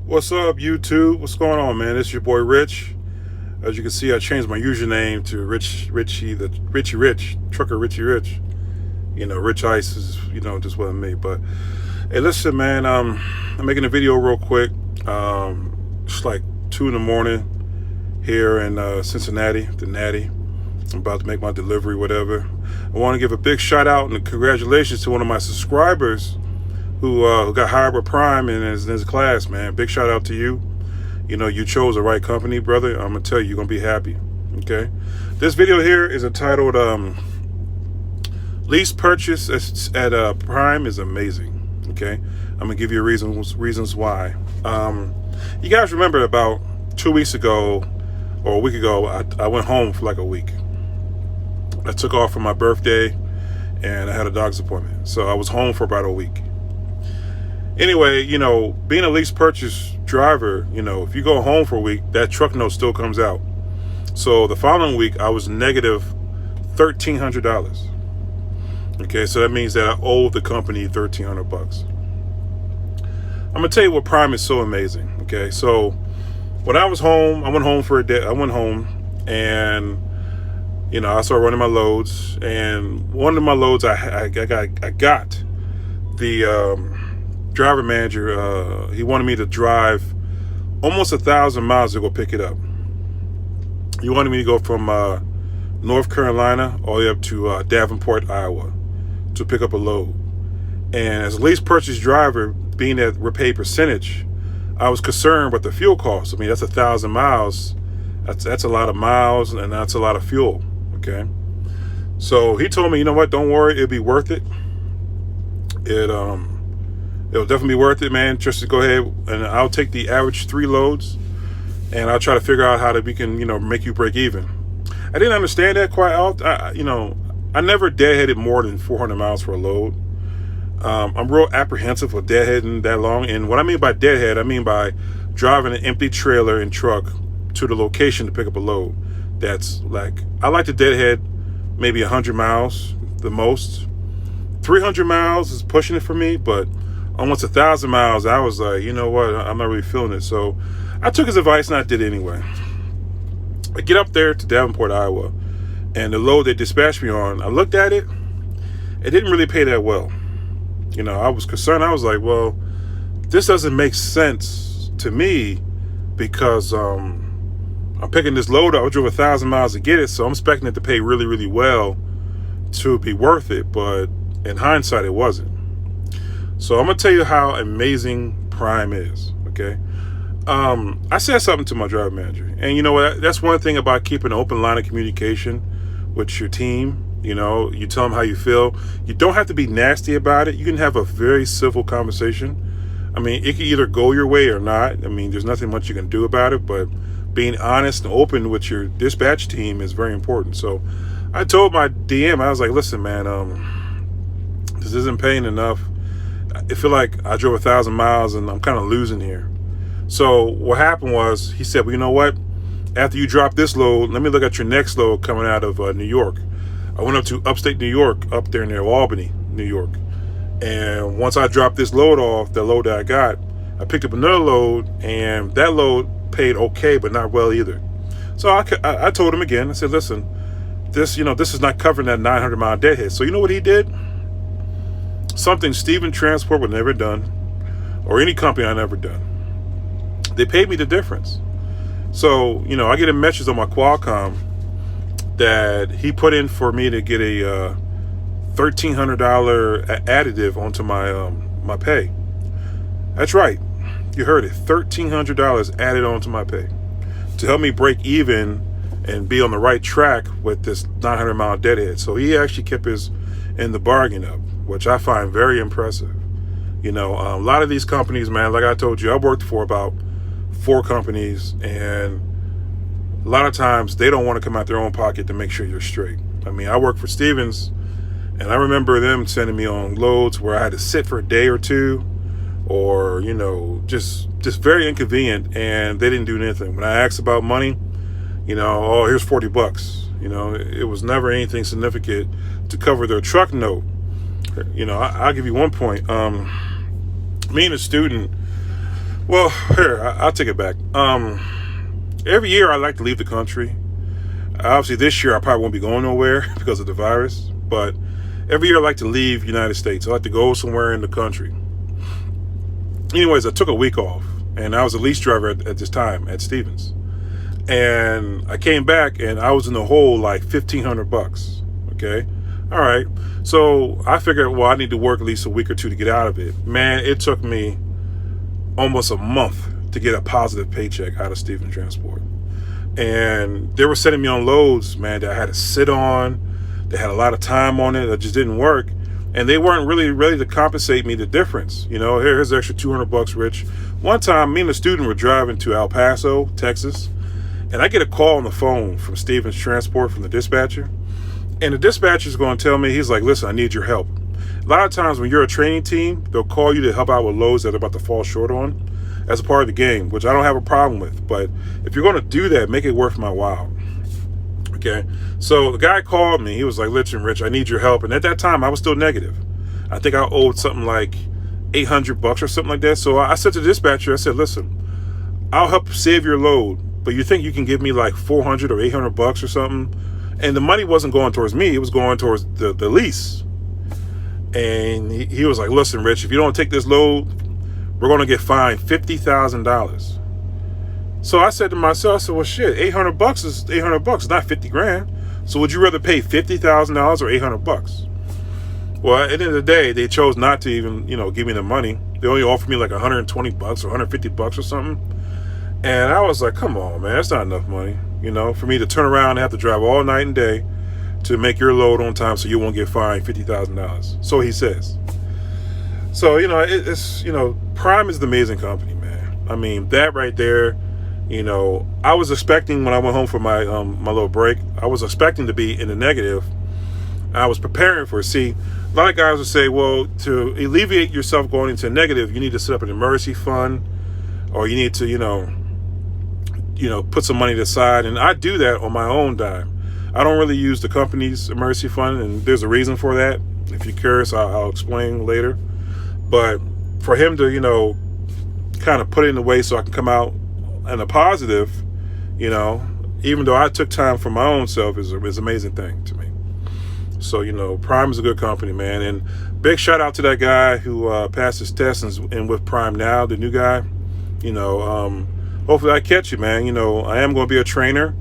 What's up, YouTube? What's going on, man? It's your boy Rich. As you can see, I changed my username to Richie Rich, Trucker Richie Rich. Rich Ice is, just wasn't me. But hey, listen, man, I'm making a video real quick. It's like 2 in the morning here in Cincinnati, the Natty. I'm about to make my delivery, whatever. I want to give a big shout out and congratulations to one of my subscribers who got hired with Prime in his class, man. Big shout out to you. You chose the right company, brother. I'm going to tell you, you're going to be happy, okay? This video here is entitled Lease Purchase at Prime is Amazing, okay? I'm going to give you reasons why. You guys remember about 2 weeks ago or a week ago, I went home for like a week. I took off for my birthday and I had a doctor's appointment. So I was home for about a week. Anyway, being a lease purchase driver, if you go home for a week, that truck note still comes out. So the following week, I was negative $1,300. Okay, so that means that I owe the company $1,300. I'm gonna tell you what Prime is so amazing. Okay, so when I was home, I went home for a day. I went home and I started running my loads, and one of my loads I got the driver manager, he wanted me to drive almost 1,000 miles to go pick it up. He wanted me to go from North Carolina all the way up to Davenport, Iowa to pick up a load. And as a lease purchase driver, being that we're paid percentage, I was concerned with the fuel costs. I mean, that's 1,000 miles. That's a lot of miles, and that's a lot of fuel, okay? So he told me, you know what, don't worry, it'll be worth it. It'll definitely be worth it, man. Just to go ahead and I'll take the average 3 loads and I'll try to figure out how that we can, make you break even. I didn't understand that quite often. I never deadheaded more than 400 miles for a load. I'm real apprehensive of deadheading that long. And what I mean by deadhead, I mean by driving an empty trailer and truck to the location to pick up a load. That's like, I like to deadhead maybe 100 miles, the most. 300 miles is pushing it for me, but almost 1,000 miles, I was like, you know what, I'm not really feeling it. So I took his advice and I did it anyway. I get up there to Davenport, Iowa, and the load they dispatched me on, I looked at it, it didn't really pay that well. I was concerned. I was like, well, this doesn't make sense to me because I'm picking this load up. I drove 1,000 miles to get it, so I'm expecting it to pay really, really well to be worth it, but in hindsight, it wasn't. So I'm gonna tell you how amazing Prime is, okay? I said something to my driver manager, and you know what? That's one thing about keeping an open line of communication with your team. You tell them how you feel. You don't have to be nasty about it. You can have a very civil conversation. I mean, it can either go your way or not. I mean, there's nothing much you can do about it, but being honest and open with your dispatch team is very important. So I told my DM, I was like, listen, man, this isn't paying enough. I feel like I drove 1,000 miles and I'm kind of losing here. So what happened was, he said, well, you know what? After you drop this load, let me look at your next load coming out of New York. I went up to upstate New York, up there near Albany, New York. And once I dropped this load off, the load that I got, I picked up another load, and that load paid okay, but not well either. So I told him again, I said, listen, this is not covering that 900-mile deadhead. So you know what he did? Something Stephen Transport would never done, or any company I never done. They paid me the difference. So, I get a message on my Qualcomm that he put in for me to get a $1,300 additive onto my pay. That's right. You heard it. $1,300 added onto my pay to help me break even and be on the right track with this 900-mile deadhead. So he actually kept his in the bargain up, which I find very impressive. A lot of these companies, man, like I told you, I worked for about 4 companies, and a lot of times they don't want to come out their own pocket to make sure you're straight. I mean, I worked for Stevens, and I remember them sending me on loads where I had to sit for a day or two, or just very inconvenient, and they didn't do anything. When I asked about money, oh, here's $40. It was never anything significant to cover their truck note. I'll give you one point. Me and a student Well, here, I'll take it back. Every year I like to leave the country. Obviously, this year I probably won't be going nowhere because of the virus. But every year I like to leave United States. I like to go somewhere in the country. Anyways, I took a week off, and I was a lease driver at this time at Stevens. And I came back, and I was in the hole like $1,500. Okay, all right. So I figured, well, I need to work at least a week or two to get out of it. Man, it took me almost a month to get a positive paycheck out of Stevens Transport. And they were sending me on loads, man, that I had to sit on. They had a lot of time on it that just didn't work. And they weren't really ready to compensate me the difference. You know, here's the extra $200, Rich. One time, me and a student were driving to El Paso, Texas, and I get a call on the phone from Stevens Transport from the dispatcher. And the dispatcher's going to tell me, he's like, listen, I need your help. A lot of times when you're a training team, they'll call you to help out with loads that they're about to fall short on as a part of the game, which I don't have a problem with. But if you're going to do that, make it worth my while. Okay, so the guy called me. He was like, listen, Rich, I need your help. And at that time, I was still negative. I think I owed something like $800 or something like that. So I said to the dispatcher, I said, listen, I'll help save your load, but you think you can give me like $400 or $800 or something? And the money wasn't going towards me. It was going towards the lease. And he was like, listen, Rich, if you don't take this load, we're going to get fined $50,000. So I said to myself, I said, well, shit, $800 is $800, not 50 grand. So would you rather pay $50,000 or $800? Well, at the end of the day, they chose not to even, give me the money. They only offered me like $120 or $150 or something. And I was like, come on, man, that's not enough money, for me to turn around and have to drive all night and day to make your load on time so you won't get fined $50,000. So he says. So, it's Prime is an amazing company, man. I mean, that right there, I was expecting when I went home for my my little break, I was expecting to be in the negative. I was preparing for it. See, a lot of guys would say, well, to alleviate yourself going into negative, you need to set up an emergency fund, or you need to, put some money to the side. And I do that on my own dime. I don't really use the company's emergency fund, and there's a reason for that. If you're curious, I'll explain later. But for him to, kind of put it in a way so I can come out in a positive, even though I took time for my own self, is an amazing thing to me. So, Prime is a good company, man. And big shout out to that guy who passed his test and with Prime now, the new guy. Hopefully I catch you, man. I am going to be a trainer.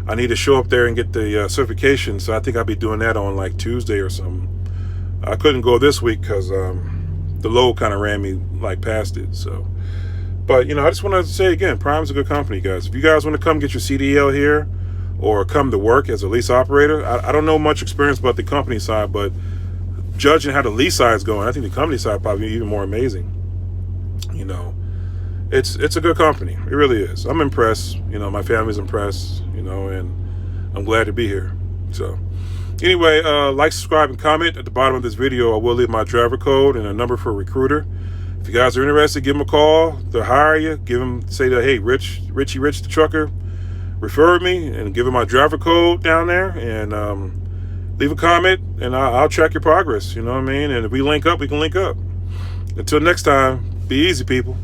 I need to show up there and get the certification. So I think I'll be doing that on like Tuesday or something. I couldn't go this week because the load kind of ran me like past it. So, but I just wanted to say again, Prime's a good company, guys. If you guys want to come get your CDL here or come to work as a lease operator, I don't know much experience about the company side, but judging how the lease side is going, I think the company side probably even more amazing. It's a good company. It really is. I'm impressed. My family's impressed. And I'm glad to be here. So, anyway, like, subscribe, and comment. At the bottom of this video, I will leave my driver code and a number for a recruiter. If you guys are interested, give them a call. They'll hire you. Say that, hey, Richie Rich the trucker referred me, and give him my driver code down there, and leave a comment, and I'll track your progress. You know what I mean? And if we link up, we can link up. Until next time, be easy, people.